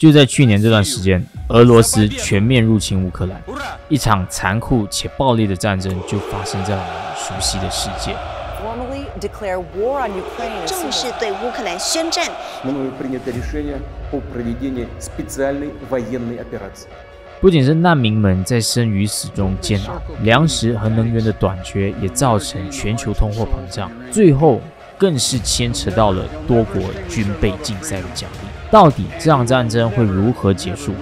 就在去年这段时间，俄罗斯全面入侵乌克兰，一场残酷且暴力的战争就发生在我们熟悉的世界。正式对乌克兰宣战。不仅是难民们在生与死中煎熬，粮食和能源的短缺也造成全球通货膨胀，最后更是牵扯到了多国军备竞赛的角力。到底这场战争会如何结束？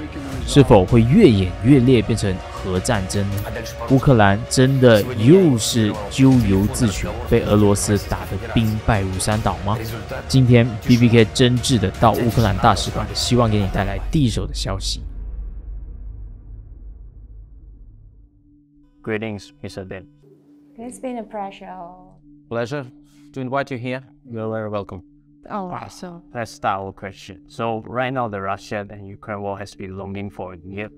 是否会越演越烈，变成核战争呢？乌克兰真的又是咎由自取，被俄罗斯打得兵败如山倒吗？今天 BBK 真挚的到乌克兰大使馆，希望给你带来第一手的消息。Greetings, Mr. Ben. It's been a pleasure. Pleasure to invite you here. You're very welcome. So Let's start our question. So right now the Russia and Ukraine war has been longing for a year.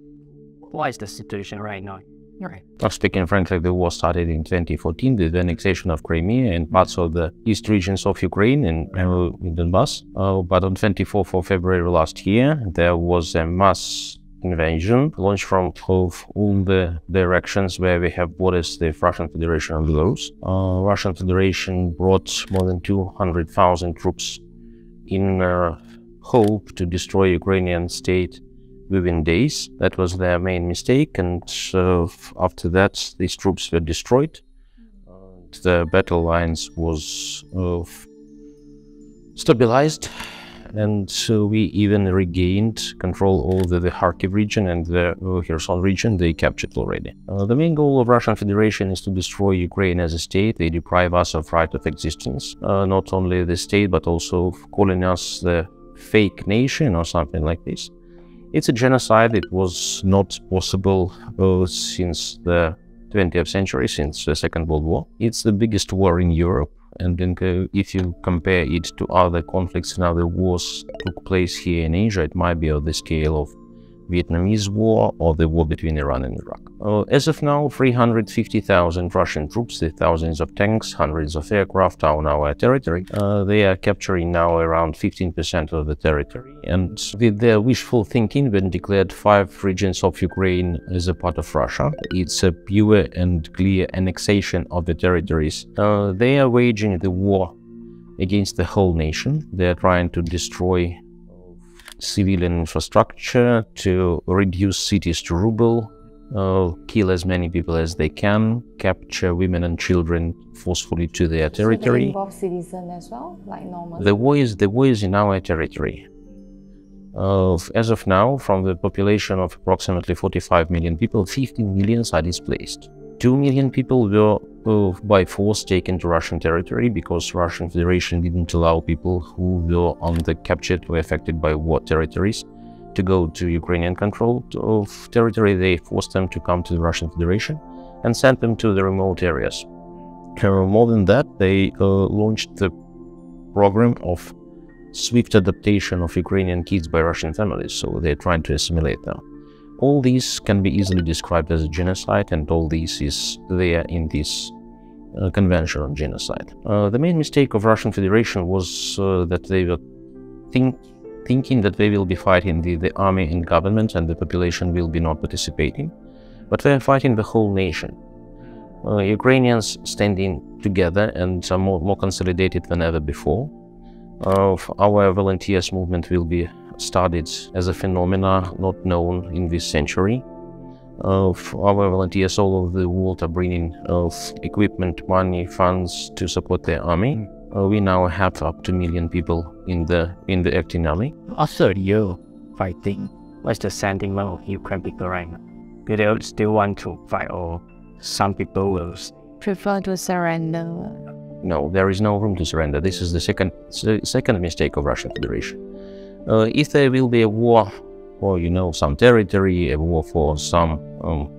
What is the situation right now? right. Speaking frankly, the war started in 2014 with the annexation of Crimea and parts of the east regions of Ukraine and in Donbass. But on 24th of February last year, there was a mass invasion launched from all the directions where we have borders, the Russian Federation and Belarus. Russian Federation brought more than 200,000 troops in hope to destroy Ukrainian state within days. That was their main mistake, and after that these troops were destroyed. The battle lines was stabilized, and we even regained control over the Kharkiv region and the Kherson region they captured already. The main goal of Russian Federation is to destroy Ukraine as a state. They deprive us of right of existence, not only the state but also calling us the fake nation or something like this. It's a genocide. It was not possible since the 20th century, since the Second World War. It's the biggest war in Europe. And then if you compare it to other conflicts and other wars took place here in Asia, it might be of the scale of Vietnamese war or the war between Iran and Iraq. As of now, 350,000 Russian troops, with thousands of tanks, hundreds of aircraft are on our territory. They are capturing now around 15% of the territory. And with their wishful thinking, when declared 5 regions of Ukraine as a part of Russia, it's a pure and clear annexation of the territories. They are waging the war against the whole nation. They are trying to destroy civilian infrastructure, to reduce cities to rubble, kill as many people as they can, capture women and children forcefully to their territory. So they involve citizens as well, like normal? The war is in our territory. As of now, from the population of approximately 45 million people, 15 million are displaced. 2 million people were by force taken to Russian territory because Russian Federation didn't allow people who were on the captured or affected by war territories to go to Ukrainian controlled territory. They forced them to come to the Russian Federation and sent them to the remote areas. More than that, they launched the program of swift adaptation of Ukrainian kids by Russian families, so they're trying to assimilate them. All these can be easily described as a genocide, and all this is there in this convention on genocide. The main mistake of Russian Federation was that they were thinking that they will be fighting the army and government and the population will be not participating, but they are fighting the whole nation. Ukrainians standing together and are more consolidated than ever before. Our volunteers movement will be studied as a phenomena not known in this century. Our volunteers all over the world are bringing equipment, money, funds to support their army. We now have up to 1 million people in the acting army. After a year fighting, what's the sentiment of Ukraine people right now? Do they still want to fight, or some people will Prefer to surrender? No, there is no room to surrender. This is the second mistake of Russian Federation. If there will be a war for, some territory, a war for some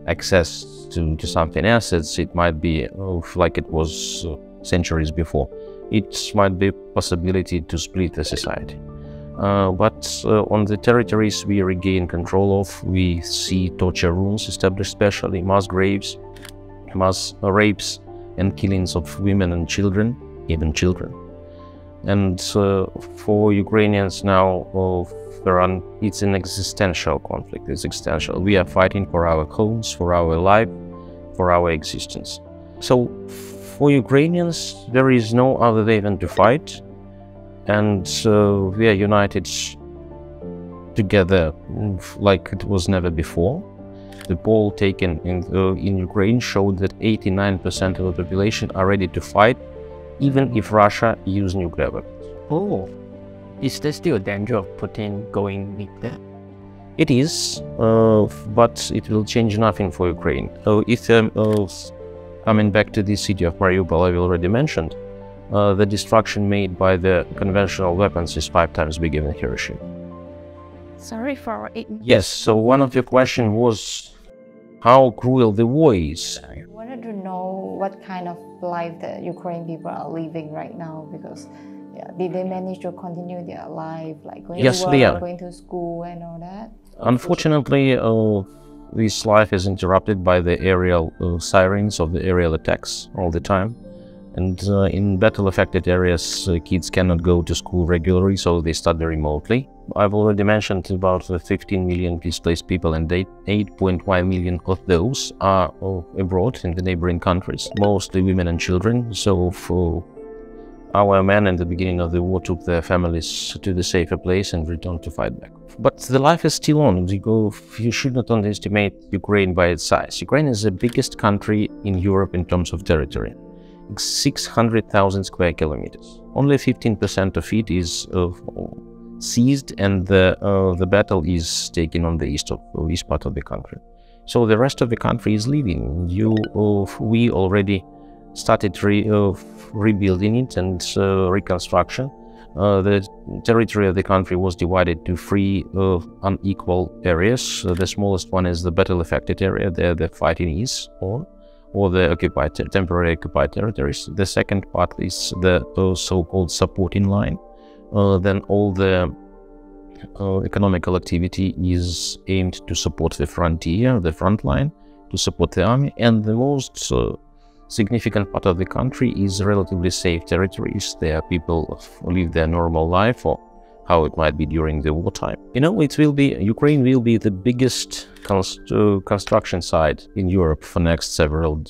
access to some assets, it might be like it was centuries before. It might be a possibility to split the society. But on the territories we regain control of, we see torture rooms established, especially mass graves, mass rapes and killings of women and children, even children. And for Ukrainians now, it's an existential conflict. It's existential. We are fighting for our homes, for our life, for our existence. So for Ukrainians, there is no other way than to fight. And we are united together like it was never before. The poll taken in Ukraine showed that 89% of the population are ready to fight, even if Russia use nuclear weapons. Oh, is there still a danger of Putin going nuclear? It is, but it will change nothing for Ukraine. Coming back to the city of Mariupol, I already mentioned, the destruction made by the conventional weapons is 5 times bigger than Hiroshima. Sorry for it. Yes, so one of your questions was how cruel the war is. I wanted to know what kind of life the Ukrainian people are living right now, because did they manage to continue their life, like going to work, going to school and all that? Unfortunately, this life is interrupted by the aerial sirens of the aerial attacks all the time. And in battle-affected areas, kids cannot go to school regularly, so they study remotely. I've already mentioned about 15 million displaced people, and 8.1 million of those are abroad in the neighboring countries, mostly women and children. So for our men in the beginning of the war took their families to the safer place and returned to fight back. But the life is still on. You should not underestimate Ukraine by its size. Ukraine is the biggest country in Europe in terms of territory. 600,000 square kilometers. Only 15% of it is seized, and the battle is taken on the east part of the country. So the rest of the country is living. We already started rebuilding it and reconstruction. The territory of the country was divided to 3 unequal areas. The smallest one is the battle-affected area. There the fighting is on, or the temporary occupied territories. The second part is the so-called supporting line. Then all the economical activity is aimed to support the frontier, the front line, to support the army. And the most significant part of the country is relatively safe territories. There people live their normal life, or how it might be during the wartime. Ukraine will be the biggest construction site in Europe for next several,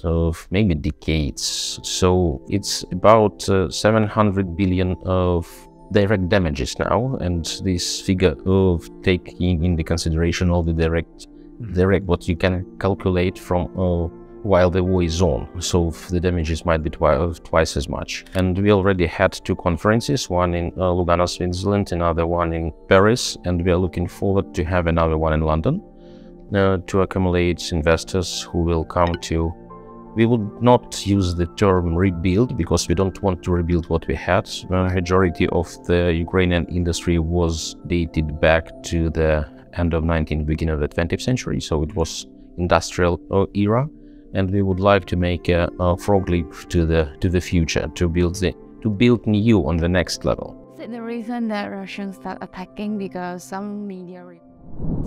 maybe decades. So it's about 700 billion of direct damages now, and this figure of taking into consideration all the direct what you can calculate from while the war is on. So the damages might be twice as much. And we already had 2 conferences, one in Lugano, Switzerland, another one in Paris, and we are looking forward to have another one in London to accumulate investors who will come to. We would not use the term rebuild, because we don't want to rebuild what we had. The majority of the Ukrainian industry was dated back to the end of 19th, beginning of the 20th century, so it was industrial era. And we would like to make a frog leap to the future, to build new on the next level. Is it the reason that Russians start attacking because some media?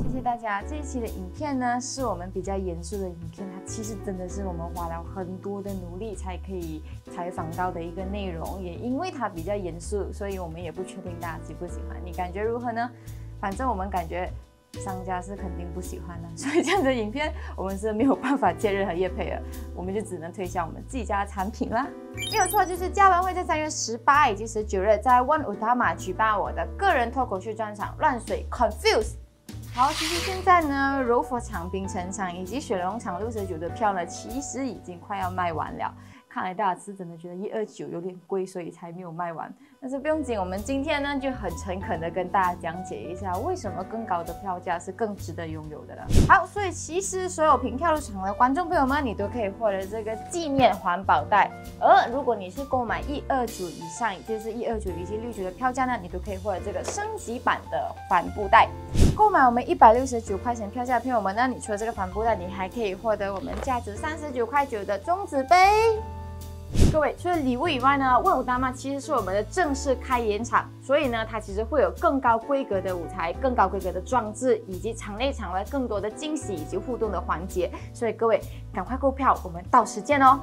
谢谢大家，这一期的影片呢，是我们比较严肃的影片，它其实真的是我们花了很多的努力才可以采访到的一个内容，也因为它比较严肃，所以我们也不确定大家喜不喜欢。你感觉如何呢？反正我们感觉商家是肯定不喜欢的，所以这样的影片我们是没有办法接任何业配的，我们就只能推销我们自己家的产品啦。没有错，就是嘉雯会在3月18以及19日在万五大马举办我的个人脱口秀专场《乱水 KONFIUS》。好，其实现在呢，柔佛场、槟城场以及雪隆场69的票呢，其实已经快要卖完了。看来大家是真的觉得129有点贵，所以才没有卖完。但是不用紧，我们今天呢就很诚恳的跟大家讲解一下，为什么更高的票价是更值得拥有的了。好，所以其实所有凭票入场的观众朋友们，你都可以获得这个纪念环保袋。而如果你是购买129以上，也就是129以及69的票价呢，你都可以获得这个升级版的帆布袋。购买我们169块钱票价的朋友们呢，你除了这个帆布袋，你还可以获得我们价值39.9块的中指杯。各位，除了礼物以外呢，万五大马其实是我们的正式开演场，所以呢，它其实会有更高规格的舞台、更高规格的装置，以及场内场外更多的惊喜以及互动的环节。所以各位，赶快购票，我们到时见哦。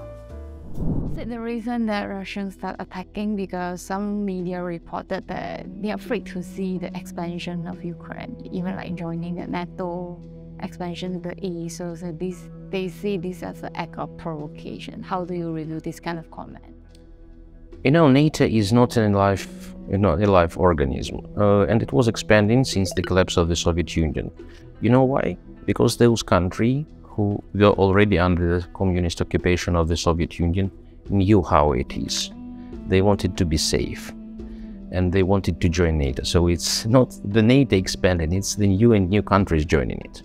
it the reason that Russians start attacking? Because some media reported that they are afraid to see the expansion of Ukraine, even like joining the NATO, expansion to the east. So they see this as an act of provocation. How do you review this kind of comment? You know, NATO is not a live organism, and it was expanding since the collapse of the Soviet Union. You know why? Because those countries who were already under the communist occupation of the Soviet Union knew how it is. They wanted to be safe, and they wanted to join NATO. So it's not the NATO expanding, it's the new countries joining it.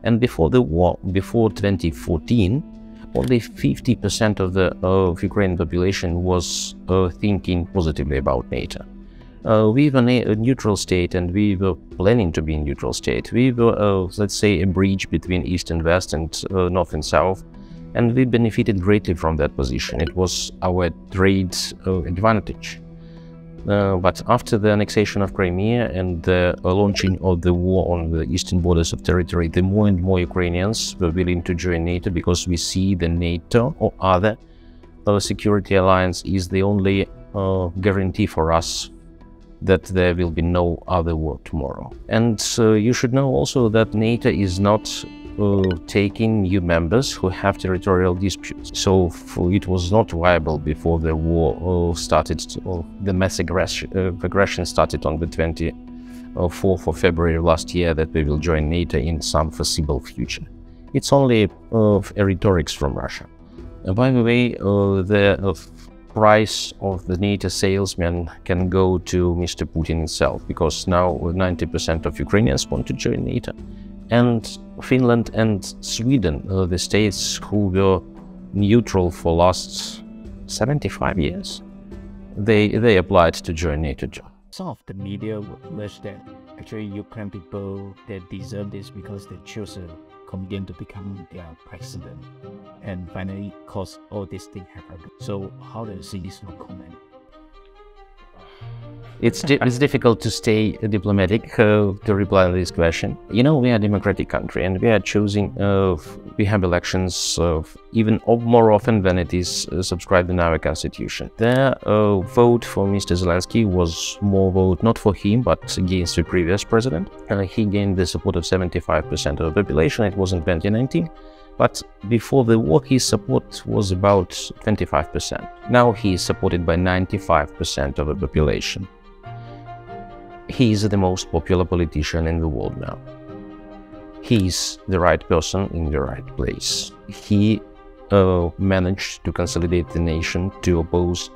And before the war, before 2014, only 50% of the Ukrainian population was thinking positively about NATO. We were a neutral state, and we were planning to be a neutral state. We were, let's say, a bridge between East and West and North and South, and we benefited greatly from that position. It was our trade advantage. But after the annexation of Crimea and the launching of the war on the eastern borders of territory, the more and more Ukrainians were willing to join NATO, because we see the NATO or other security alliance is the only guarantee for us that there will be no other war tomorrow. And you should know also that NATO is not taking new members who have territorial disputes. So it was not viable before the war started, the mass aggression started on the 24th of February last year, that we will join NATO in some foreseeable future. It's only a rhetorics from Russia. And by the way, the price of the NATO salesman can go to Mr. Putin himself, because now 90% of Ukrainians want to join NATO. And Finland and Sweden, the states who were neutral for last 75 years, they applied to join NATO. Some of the media would allege that actually Ukraine people, they deserve this because they chose a comedian to become their president, and finally caused all this thing happen. So how do you see this no comment? It's difficult to stay diplomatic to reply to this question. You know, we are a democratic country, and we are choosing, we have elections even more often than it is subscribed in our constitution. The vote for Mr. Zelensky was more vote not for him, but against the previous president. He gained the support of 75% of the population. It was in 2019. But before the war, his support was about 25%. Now he is supported by 95% of the population. He is the most popular politician in the world now. He is the right person in the right place. He managed to consolidate the nation to oppose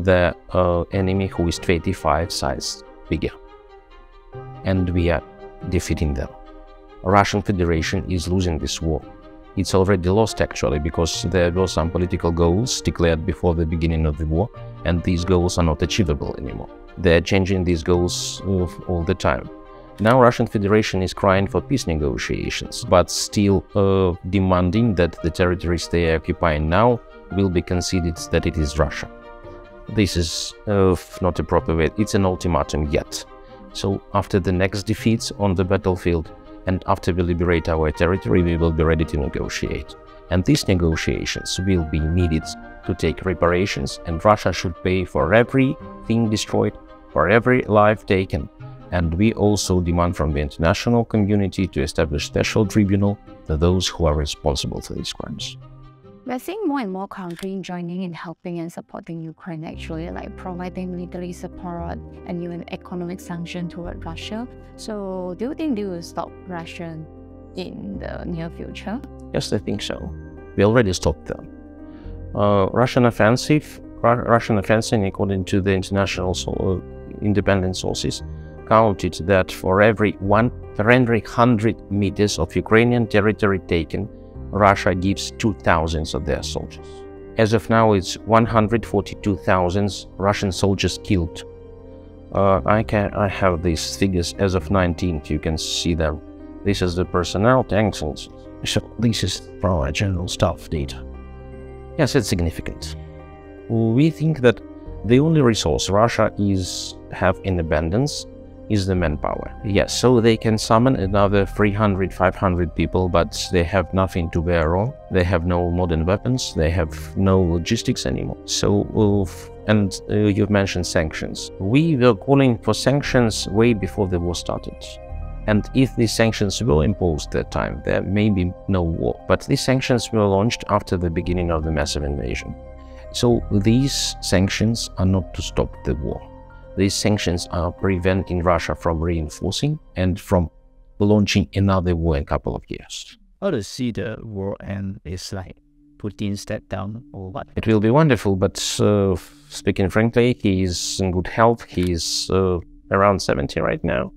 the enemy who is 25 sizes bigger. And we are defeating them. Russian Federation is losing this war. It's already lost, actually, because there were some political goals declared before the beginning of the war, and these goals are not achievable anymore. They're changing these goals all the time. Now Russian Federation is crying for peace negotiations, but still demanding that the territories they are occupying now will be conceded that it is Russia. This is not a proper way. It's an ultimatum yet. So after the next defeats on the battlefield, and after we liberate our territory, we will be ready to negotiate. And these negotiations will be needed to take reparations, and Russia should pay for everything destroyed, for every life taken. And we also demand from the international community to establish special tribunal for those who are responsible for these crimes. We're seeing more and more countries joining in helping and supporting Ukraine, actually, like providing military support and even economic sanctions toward Russia. So do you think they will stop Russia in the near future? Yes, I think so. We already stopped them. Russian offensive, according to the international independent sources, counted that for every 100 meters of Ukrainian territory taken, Russia gives 2,000 of their soldiers. As of now, it's 142,000 Russian soldiers killed. I have these figures as of 19th. You can see them. This is the personnel, tanks, and so this is from our general staff data. Yes, it's significant. We think that the only resource Russia have in abundance is the manpower. Yes, so they can summon another 300, 500 people, but they have nothing to bear on. They have no modern weapons. They have no logistics anymore. So, you've mentioned sanctions. We were calling for sanctions way before the war started. And if these sanctions were imposed that time, there may be no war. But these sanctions were launched after the beginning of the massive invasion. So these sanctions are not to stop the war. These sanctions are preventing Russia from reinforcing and from launching another war in a couple of years. How to see the war end is like Putin step down or what? It will be wonderful, but speaking frankly, he is in good health. He is around 70 right now.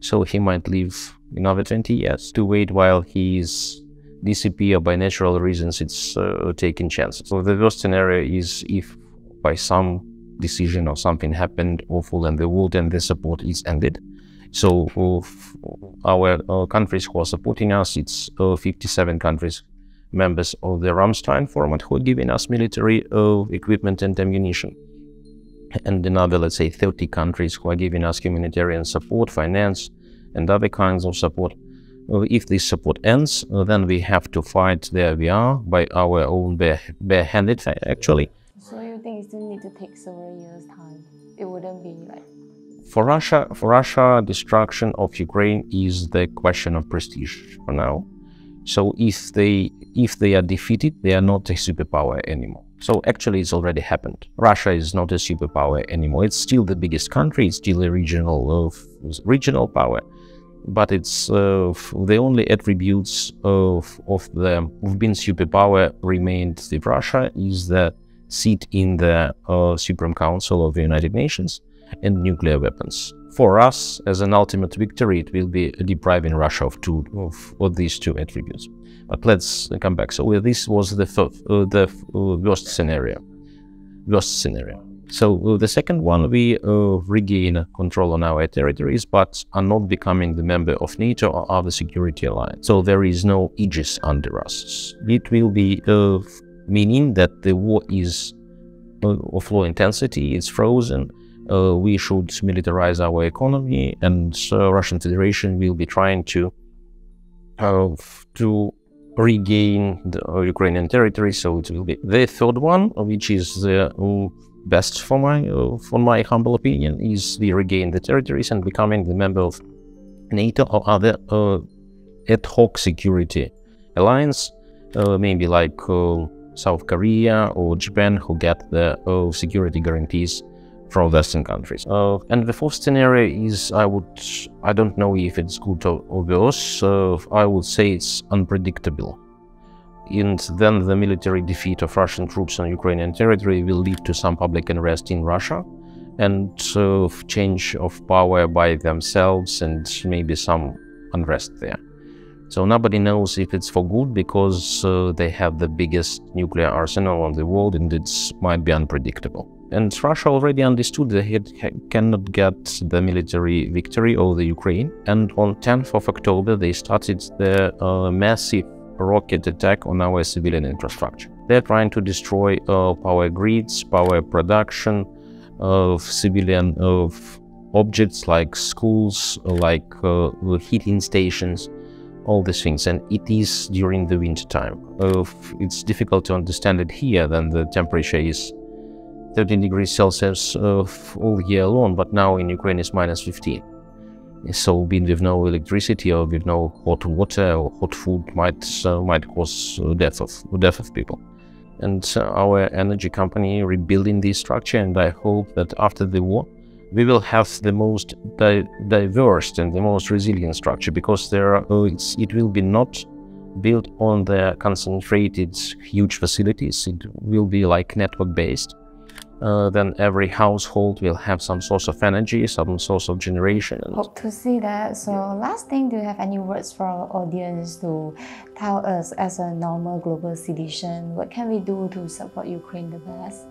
So he might live another 20 years to wait while he's disappear by natural reasons. It's taking chances. So the worst scenario is if by some decision or something happened awful and the war and the support is ended. So our countries who are supporting us, it's 57 countries members of the Ramstein format who are giving us military equipment and ammunition. And another, let's say, 30 countries who are giving us humanitarian support, finance, and other kinds of support. If this support ends, then we have to fight there we are by our own barehanded, actually. So you think it still need to take several years' time? It wouldn't be like... For Russia, destruction of Ukraine is the question of prestige for now. So if they are defeated, they are not a superpower anymore. So actually it's already happened. Russia is not a superpower anymore. It's still the biggest country, it's still a regional power. But it's the only attributes of the being superpower remained with Russia is the seat in the Supreme Council of the United Nations and nuclear weapons. For us, as an ultimate victory, it will be depriving Russia of these two attributes. But let's come back. So this was the worst scenario. So the second one, we regain control on our territories, but are not becoming the member of NATO or other security alliance. So there is no aegis under us. It will be meaning that the war is of low intensity, it's frozen. We should militarize our economy, and Russian Federation will be trying to regain the Ukrainian territory. So it will be the third one, which is the best for my humble opinion, is we regain the territories and becoming the member of NATO or other ad hoc security alliance, maybe like South Korea or Japan, who get the security guarantees from Western countries. And the fourth scenario is, I don't know if it's good or worse, I would say it's unpredictable. And then the military defeat of Russian troops on Ukrainian territory will lead to some public unrest in Russia and change of power by themselves and maybe some unrest there. So nobody knows if it's for good, because they have the biggest nuclear arsenal in the world, and it might be unpredictable. And Russia already understood that it cannot get the military victory over the Ukraine. And on 10th of October, they started the massive rocket attack on our civilian infrastructure. They're trying to destroy power grids, power production of civilian objects like schools, like heating stations, all these things. And it is during the winter time. It's difficult to understand it here, then the temperature is 13 degrees Celsius all year long, but now in Ukraine it's minus 15. So being with no electricity or with no hot water or hot food might cause death of people. And our energy company rebuilding this structure, and I hope that after the war we will have the most diverse and the most resilient structure, because it will be not built on the concentrated huge facilities. It will be like network based. Then every household will have some source of energy, some source of generation. Hope to see that. So last thing, do you have any words for our audience to tell us as a normal global citizen? What can we do to support Ukraine the best?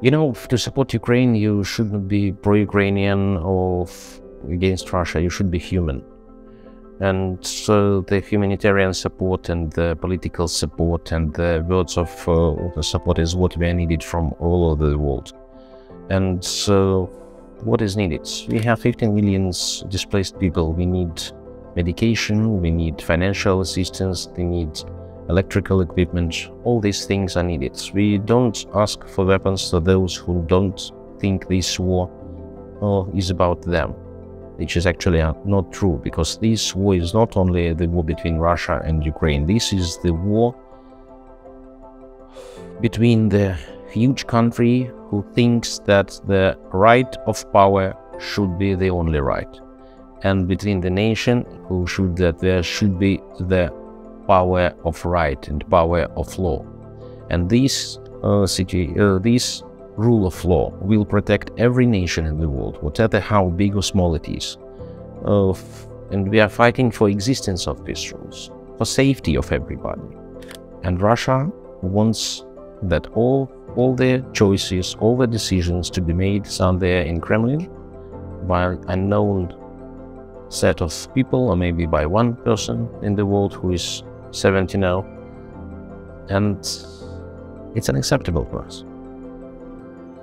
You know, to support Ukraine, you shouldn't be pro-Ukrainian or against Russia. You should be human. And so the humanitarian support and the political support and the words of support is what we are needed from all over the world. And so what is needed. We have 15 million displaced people. We need medication, we need financial assistance, we need electrical equipment. All these things are needed. We don't ask for weapons to those who don't think this war is about them, which is actually not true, because this war is not only the war between Russia and Ukraine. This is the war between the huge country who thinks that the right of power should be the only right, and between the nation who should that there should be the power of right and power of law. And this this rule of law will protect every nation in the world, whatever how big or small it is. And we are fighting for existence of these rules, for safety of everybody. And Russia wants that all the choices, all the decisions to be made somewhere in Kremlin by an unknown set of people, or maybe by one person in the world who is 70 now. And it's unacceptable for us.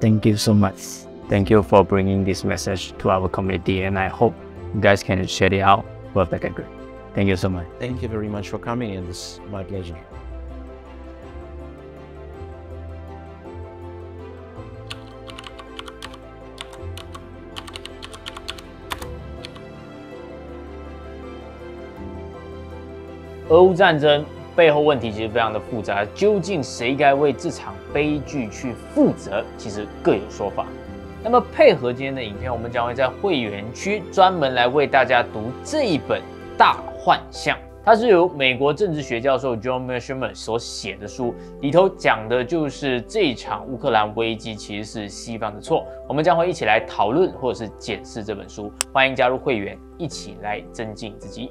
Thank you so much. Thank you for bringing this message to our community, and I hope you guys can share it out for the good. Thank you so much. Thank you very much for coming, and it's my pleasure. 俄乌战争背后问题其实非常的复杂，究竟谁该为这场悲剧去负责，其实各有说法。那么配合今天的影片，我们将会在会员区专门来为大家读这一本《大幻象》，它是由美国政治学教授 Johor 所写的书，里头讲的就是这一场乌克兰危机其实是西方的错。我们将会一起来讨论或者是检视这本书，欢迎加入会员，一起来增进自己。